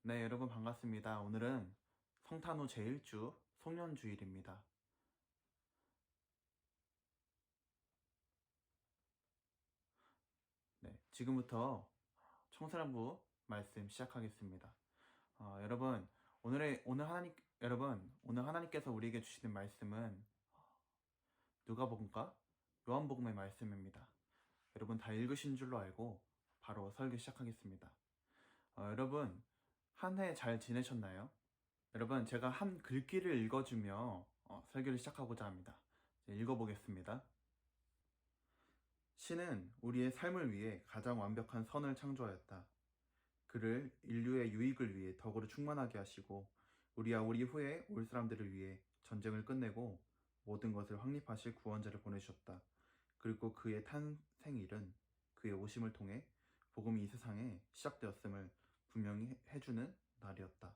네, 여러분 반갑습니다. 오늘은 성탄후 제1주 송년주일입니다. 네, 지금부터 청소년부 말씀 시작하겠습니다. 여러분, 오늘 하나님께서 우리에게 주시는 말씀은 누가복음과 요한복음의 말씀입니다. 여러분 다 읽으신 줄로 알고 바로 설교 시작하겠습니다. 여러분, 한 해 잘 지내셨나요? 여러분, 제가 한 글귀를 읽어주며 설교를 시작하고자 합니다. 읽어보겠습니다. 신은 우리의 삶을 위해 가장 완벽한 선을 창조하였다. 그를 인류의 유익을 위해 덕으로 충만하게 하시고 우리와 우리 후에 올 사람들을 위해 전쟁을 끝내고 모든 것을 확립하실 구원자를 보내주셨다. 그리고 그의 탄생일은 그의 오심을 통해 복음이 이 세상에 시작되었음을 분명히 해주는 날이었다.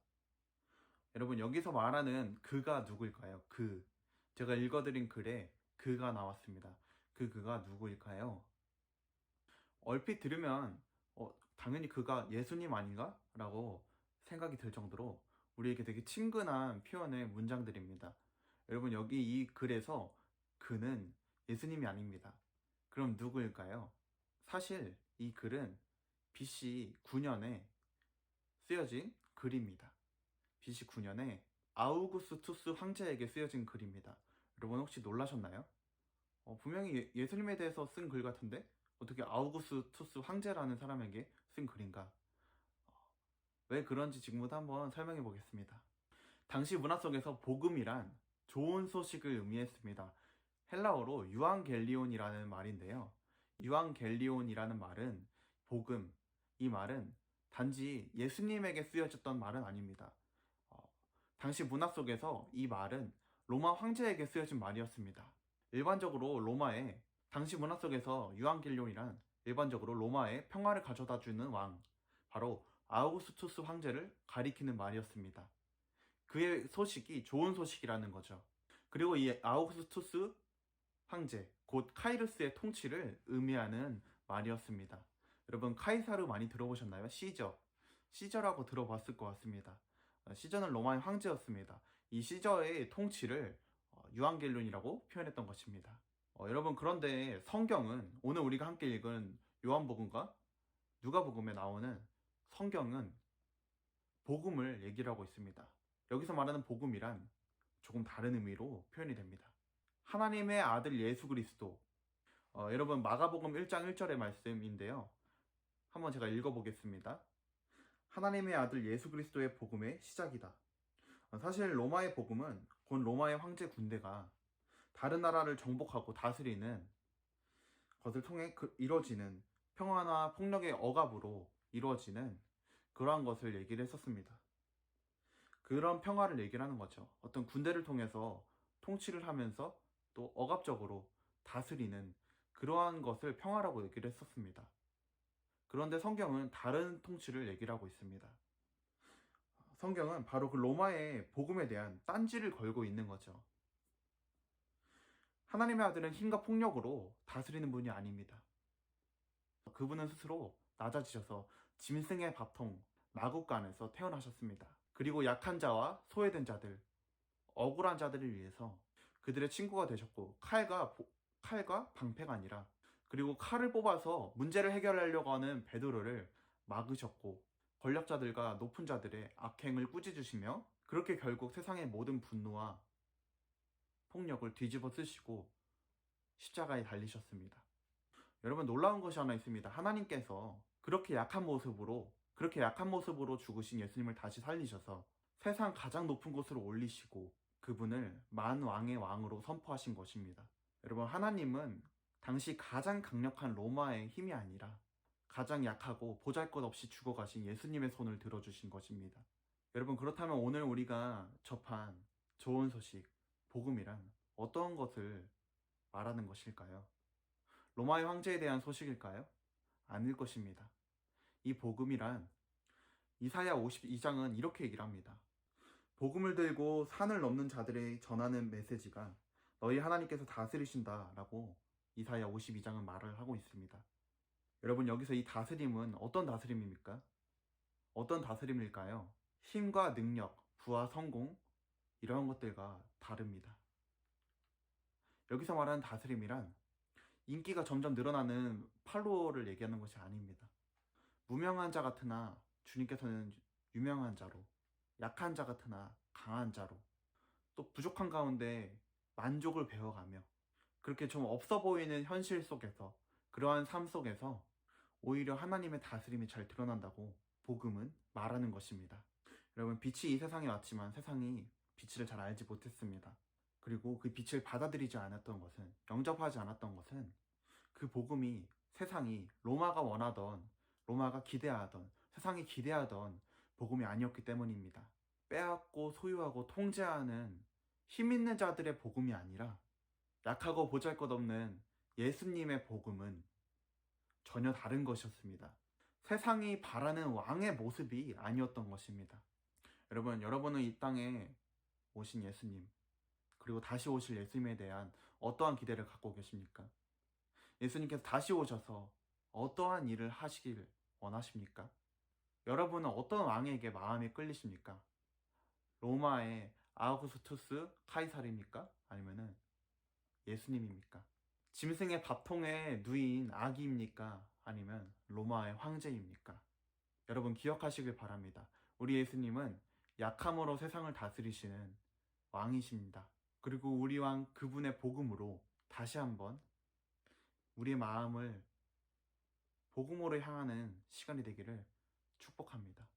여러분, 여기서 말하는 그가 누구일까요? 제가 읽어드린 글에 그가 나왔습니다. 그가 누구일까요? 얼핏 들으면 당연히 그가 예수님 아닌가? 라고 생각이 들 정도로 우리에게 되게 친근한 표현의 문장들입니다. 여러분, 여기 이 글에서 그는 예수님이 아닙니다. 그럼 누구일까요? 사실 이 글은 BC 9년에 쓰여진 글입니다. BC 9년에 아우구스투스 황제에게 쓰여진 글입니다. 여러분 혹시 놀라셨나요? 분명히 예수님에 대해서 쓴 글 같은데 어떻게 아우구스투스 황제라는 사람에게 쓴 글인가? 왜 그런지 지금부터 한번 설명해 보겠습니다. 당시 문화 속에서 복음이란 좋은 소식을 의미했습니다. 헬라어로 유앙겔리온이라는 말인데요. 유앙겔리온이라는 말은 복음, 이 말은 단지 예수님에게 쓰여졌던 말은 아닙니다. 당시 문화 속에서 이 말은 로마 황제에게 쓰여진 말이었습니다. 일반적으로 당시 문화 속에서 유앙겔리온이란 일반적으로 로마에 평화를 가져다 주는 왕, 바로 아우구스투스 황제를 가리키는 말이었습니다. 그의 소식이 좋은 소식이라는 거죠. 그리고 이 아우구스투스 황제, 곧 카이루스의 통치를 의미하는 말이었습니다. 여러분, 카이사르 많이 들어보셨나요? 시저라고 들어봤을 것 같습니다. 시저는 로마의 황제였습니다. 이 시저의 통치를 유앙겔론이라고 표현했던 것입니다. 여러분, 그런데 성경은, 오늘 우리가 함께 읽은 요한복음과 누가복음에 나오는 성경은 복음을 얘기를 하고 있습니다. 여기서 말하는 복음이란 조금 다른 의미로 표현이 됩니다. 하나님의 아들 예수 그리스도, 여러분 마가복음 1장 1절의 말씀인데요. 한번 제가 읽어보겠습니다. 하나님의 아들 예수 그리스도의 복음의 시작이다. 사실 로마의 복음은 곧 로마의 황제 군대가 다른 나라를 정복하고 다스리는 것을 통해 이루어지는 평화나 폭력의 억압으로 이루어지는 그러한 것을 얘기를 했었습니다. 그런 평화를 얘기를 하는 거죠. 어떤 군대를 통해서 통치를 하면서 또 억압적으로 다스리는 그러한 것을 평화라고 얘기를 했었습니다. 그런데 성경은 다른 통치를 얘기를 하고 있습니다. 성경은 바로 그 로마의 복음에 대한 딴지를 걸고 있는 거죠. 하나님의 아들은 힘과 폭력으로 다스리는 분이 아닙니다. 그분은 스스로 낮아지셔서 짐승의 밥통, 마구간에서 태어나셨습니다. 그리고 약한 자와 소외된 자들, 억울한 자들을 위해서 그들의 친구가 되셨고, 칼과 방패가 아니라, 그리고 칼을 뽑아서 문제를 해결하려고 하는 베드로를 막으셨고, 권력자들과 높은 자들의 악행을 꾸짖으시며, 그렇게 결국 세상의 모든 분노와 폭력을 뒤집어 쓰시고 십자가에 달리셨습니다. 여러분, 놀라운 것이 하나 있습니다. 하나님께서 그렇게 약한 모습으로 죽으신 예수님을 다시 살리셔서 세상 가장 높은 곳으로 올리시고 그분을 만왕의 왕으로 선포하신 것입니다. 여러분, 하나님은 당시 가장 강력한 로마의 힘이 아니라 가장 약하고 보잘것없이 죽어가신 예수님의 손을 들어주신 것입니다. 여러분, 그렇다면 오늘 우리가 접한 좋은 소식, 복음이란 어떤 것을 말하는 것일까요? 로마의 황제에 대한 소식일까요? 아닐 것입니다. 이 복음이란 이사야 52장은 이렇게 얘기를 합니다. 복음을 들고 산을 넘는 자들에 전하는 메시지가 너희 하나님께서 다스리신다 라고 이사야 52장은 말을 하고 있습니다. 여러분, 여기서 이 다스림은 어떤 다스림입니까? 어떤 다스림일까요? 힘과 능력, 부와 성공, 이러한 것들과 다릅니다. 여기서 말하는 다스림이란 인기가 점점 늘어나는 팔로워를 얘기하는 것이 아닙니다. 무명한 자 같으나 주님께서는 유명한 자로, 약한 자 같으나 강한 자로, 또 부족한 가운데 만족을 배워가며, 그렇게 좀 없어 보이는 현실 속에서, 그러한 삶 속에서 오히려 하나님의 다스림이 잘 드러난다고 복음은 말하는 것입니다. 여러분, 빛이 이 세상에 왔지만 세상이 빛을 잘 알지 못했습니다. 그리고 그 빛을 받아들이지 않았던 것은, 영접하지 않았던 것은 그 복음이 세상이 로마가 원하던, 로마가 기대하던, 세상이 기대하던 복음이 아니었기 때문입니다. 빼앗고 소유하고 통제하는 힘 있는 자들의 복음이 아니라 약하고 보잘것없는 예수님의 복음은 전혀 다른 것이었습니다. 세상이 바라는 왕의 모습이 아니었던 것입니다. 여러분, 여러분은 이 땅에 오신 예수님, 그리고 다시 오실 예수님에 대한 어떠한 기대를 갖고 계십니까? 예수님께서 다시 오셔서 어떠한 일을 하시길 원하십니까? 여러분은 어떤 왕에게 마음이 끌리십니까? 로마의 아우구스투스 카이사르입니까? 아니면은 예수님입니까? 짐승의 밥통에 누인 아기입니까? 아니면 로마의 황제입니까? 여러분, 기억하시길 바랍니다. 우리 예수님은 약함으로 세상을 다스리시는 왕이십니다. 그리고 우리 왕 그분의 복음으로 다시 한번 우리의 마음을 복음으로 향하는 시간이 되기를 축복합니다.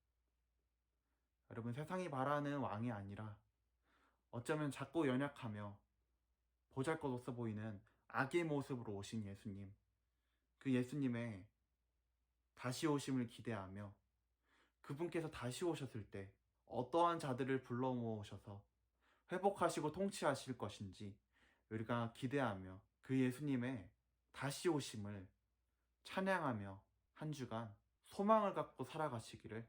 여러분, 세상이 바라는 왕이 아니라 어쩌면 작고 연약하며 보잘것없어 보이는 악의 모습으로 오신 예수님, 그 예수님의 다시 오심을 기대하며 그분께서 다시 오셨을 때 어떠한 자들을 불러 모으셔서 회복하시고 통치하실 것인지 우리가 기대하며 그 예수님의 다시 오심을 찬양하며 한 주간 소망을 갖고 살아가시기를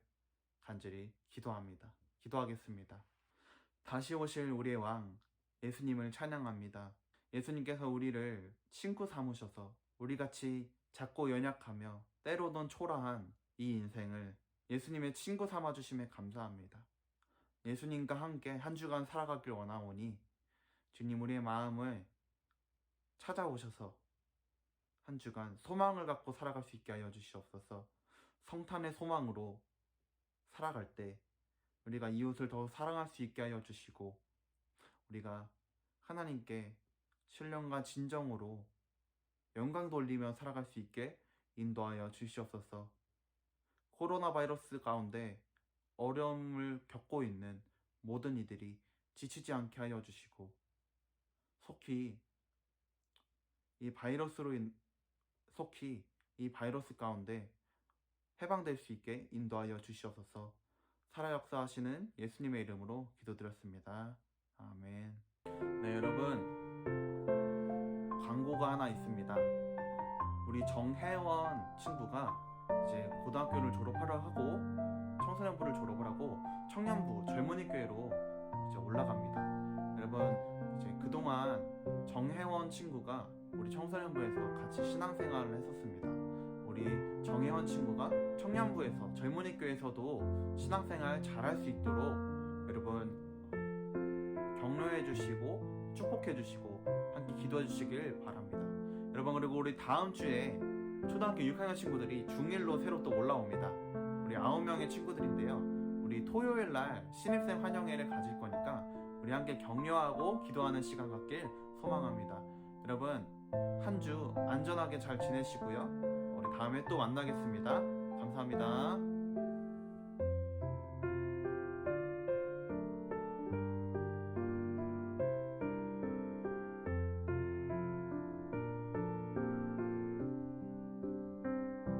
간절히 기도합니다. 기도하겠습니다. 다시 오실 우리의 왕 예수님을 찬양합니다. 예수님께서 우리를 친구 삼으셔서 우리같이 작고 연약하며 때로는 초라한 이 인생을 예수님의 친구 삼아주심에 감사합니다. 예수님과 함께 한 주간 살아가길 원하오니 주님, 우리의 마음을 찾아오셔서 한 주간 소망을 갖고 살아갈 수 있게 하여 주시옵소서. 성탄의 소망으로 살아갈 때 우리가 이웃을 더 사랑할 수 있게 하여 주시고, 우리가 하나님께 신령과 진정으로 영광 돌리며 살아갈 수 있게 인도하여 주시옵소서. 코로나 바이러스 가운데 어려움을 겪고 있는 모든 이들이 지치지 않게 하여 주시고, 속히 이 바이러스 가운데 해방될 수 있게 인도하여 주시옵소서. 살아 역사하시는 예수님의 이름으로 기도드렸습니다. 아멘. 네, 여러분, 광고가 하나 있습니다. 우리 정혜원 친구가 이제 고등학교를 졸업하려 하고 청소년부를 졸업을 하고 청년부 젊은이 교회로 이제 올라갑니다. 여러분, 이제 그동안 정혜원 친구가 우리 청소년부에서 같이 신앙생활을 했었습니다. 우리 정혜원 친구가 청년부에서 젊은이 교회에서도 신앙생활 잘할 수 있도록 여러분 격려해 주시고 축복해 주시고 함께 기도해 주시길 바랍니다. 여러분, 그리고 우리 다음 주에 초등학교 6학년 친구들이 중1로 새로 또 올라옵니다. 우리 9명의 친구들인데요, 우리 토요일날 신입생 환영회를 가질 거니까 우리 함께 격려하고 기도하는 시간 갖길 소망합니다. 여러분, 한 주 안전하게 잘 지내시고요, 우리 다음에 또 만나겠습니다. 감사합니다.